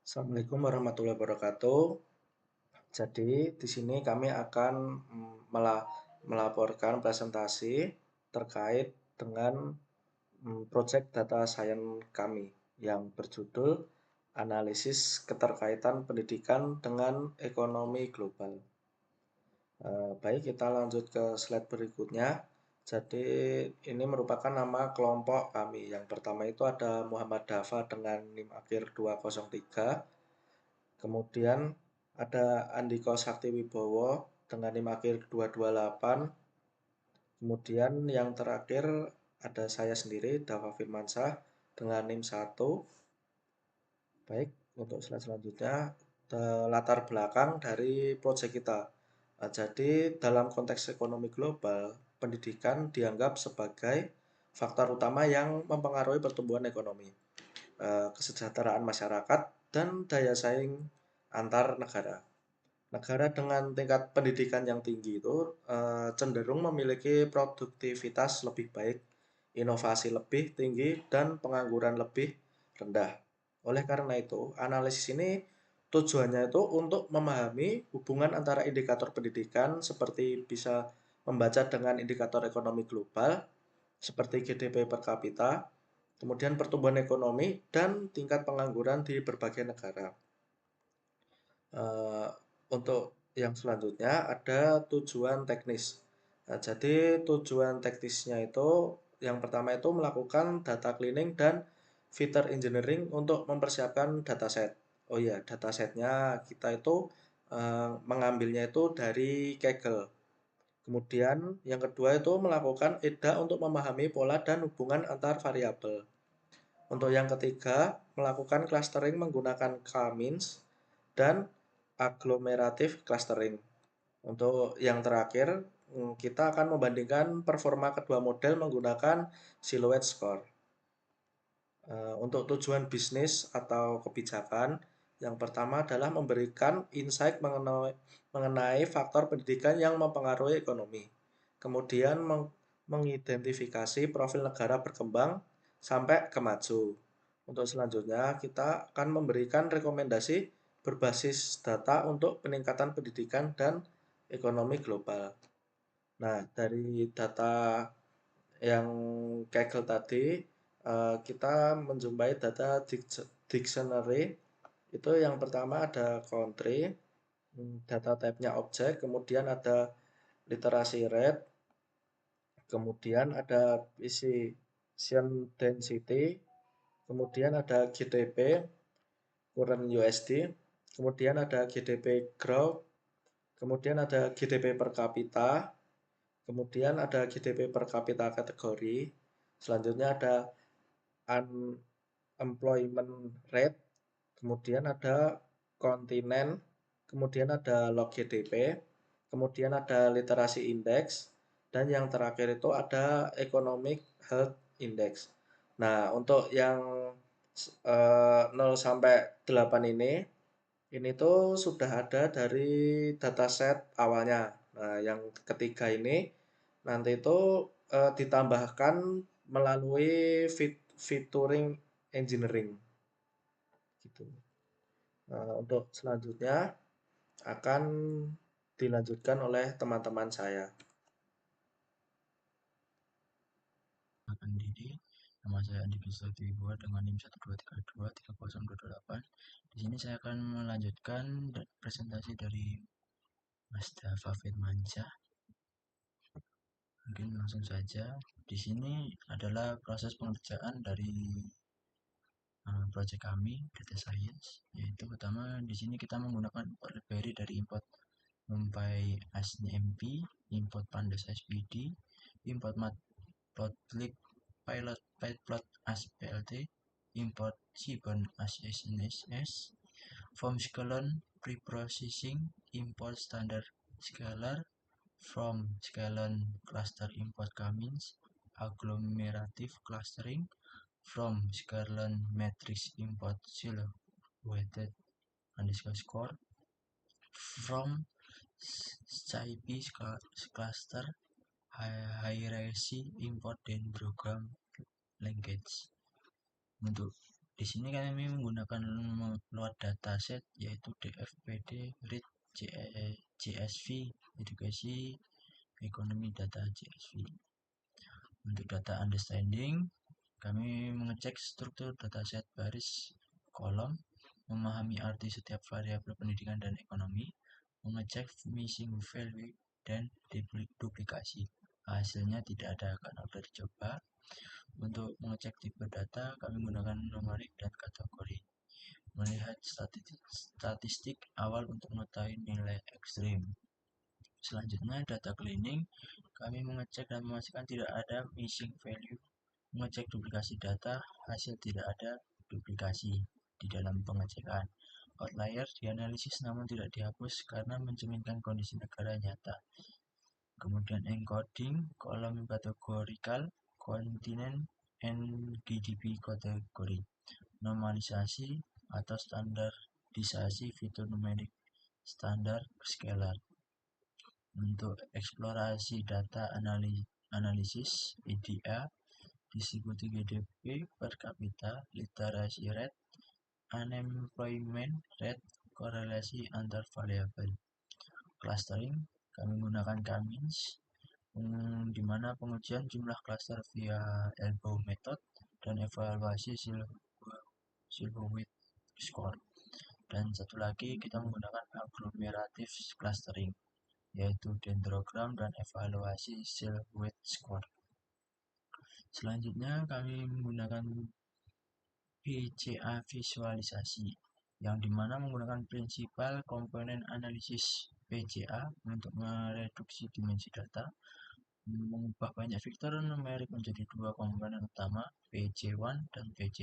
Assalamualaikum warahmatullahi wabarakatuh. Jadi di sini kami akan melaporkan presentasi terkait dengan proyek data science kami yang berjudul Analisis Keterkaitan Pendidikan dengan Ekonomi Global. Baik, kita lanjut ke slide berikutnya. Jadi ini merupakan nama kelompok kami. Yang pertama itu ada Muhammad Dafa dengan NIM akhir 203. Kemudian ada Andika Sakti Wibowo dengan NIM akhir 228. Kemudian yang terakhir ada saya sendiri, Dava Firmansyah dengan NIM 1. Baik, untuk slide selanjutnya, latar belakang dari proyek kita. Jadi dalam konteks ekonomi global, pendidikan dianggap sebagai faktor utama yang mempengaruhi pertumbuhan ekonomi, kesejahteraan masyarakat, dan daya saing antar negara. Negara dengan tingkat pendidikan yang tinggi itu cenderung memiliki produktivitas lebih baik, inovasi lebih tinggi, dan pengangguran lebih rendah. Oleh karena itu, analisis ini tujuannya itu untuk memahami hubungan antara indikator pendidikan seperti bisa membaca dengan indikator ekonomi global seperti GDP per kapita, kemudian pertumbuhan ekonomi, dan tingkat pengangguran di berbagai negara. Eh, untuk yang selanjutnya ada tujuan teknis. Nah, jadi tujuan teknisnya itu yang pertama itu melakukan data cleaning dan feature engineering untuk mempersiapkan dataset. Oh iya, datasetnya kita itu mengambilnya itu dari Kaggle. Kemudian yang kedua itu melakukan EDA untuk memahami pola dan hubungan antar variabel. Untuk yang ketiga, melakukan clustering menggunakan K-means dan agglomerative clustering. Untuk yang terakhir, kita akan membandingkan performa kedua model menggunakan silhouette score. Untuk tujuan bisnis atau kebijakan, yang pertama adalah memberikan insight mengenai faktor pendidikan yang mempengaruhi ekonomi. Kemudian mengidentifikasi profil negara berkembang sampai ke maju. Untuk selanjutnya, kita akan memberikan rekomendasi berbasis data untuk peningkatan pendidikan dan ekonomi global. Nah, dari data yang Kaggle tadi, kita menjumpai data dictionary. Itu yang pertama ada country, data type-nya objek, kemudian ada literasi rate, kemudian ada precision density, kemudian ada GDP, current USD, kemudian ada GDP growth, kemudian ada GDP per kapita, kemudian ada GDP per kapita kategori, selanjutnya ada unemployment rate, kemudian ada kontinen, kemudian ada log GDP, kemudian ada literasi index, dan yang terakhir itu ada economic health index. Nah, untuk yang 0 sampai 8 ini tuh sudah ada dari dataset awalnya. Nah, yang ketiga ini nanti itu ditambahkan melalui featuring engineering gitu. Untuk selanjutnya akan dilanjutkan oleh teman-teman saya. Perkenalkan diri, nama saya Andi Wibowo dengan NIM 123230238. Di sini saya akan melanjutkan presentasi dari Mas Dava Firmansyah. Mungkin langsung saja. Di sini adalah proses pengerjaan dari proyek kami data science, yaitu pertama di sini kita menggunakan import library dari import NumPy ASNMP, import Pandas SPD, import matplotlib pilot pyplot as plt, import Seaborn as SNSS, from scalon preprocessing, import standard scalar, from scalon cluster import K-means, agglomerative clustering, from scalon matrix import silhouetted underscore score, from SciPy cluster hierarchy import dan program language. Untuk Di sini kami menggunakan load dataset yaitu DFPD, READ, CSV, edukasi, ekonomi data CSV. Untuk data understanding, kami mengecek struktur dataset baris kolom, memahami arti setiap variabel pendidikan dan ekonomi, mengecek missing value dan duplikasi. Hasilnya tidak ada karena sudah dicoba. Untuk mengecek tipe data, kami menggunakan numerik dan kategori. Melihat statistik awal untuk mengetahui nilai ekstrim. Selanjutnya, data cleaning. Kami mengecek dan memastikan tidak ada missing value. Mengecek duplikasi data, hasil tidak ada duplikasi di dalam pengecekan. Outlier dianalisis namun tidak dihapus karena mencerminkan kondisi negara nyata. Kemudian encoding, kolom kategorikal, kontinen, and GDP kategori. Normalisasi atau standarisasi fitur numerik standar scalar. Untuk eksplorasi data analisis EDA, distribusi GDP per kapita, literasi rate, unemployment rate, korelasi antar variabel. Clustering, kami menggunakan Cummins, di mana pengujian jumlah cluster via elbow method dan evaluasi Silhouette score. Dan satu lagi kita menggunakan agglomerative clustering, yaitu dendrogram dan evaluasi Silhouette score. Selanjutnya kami menggunakan PCA visualisasi, yang dimana menggunakan prinsipal komponen analisis PCA untuk mereduksi dimensi data, mengubah banyak vektor numerik menjadi dua komponen utama, PC1 dan PC2.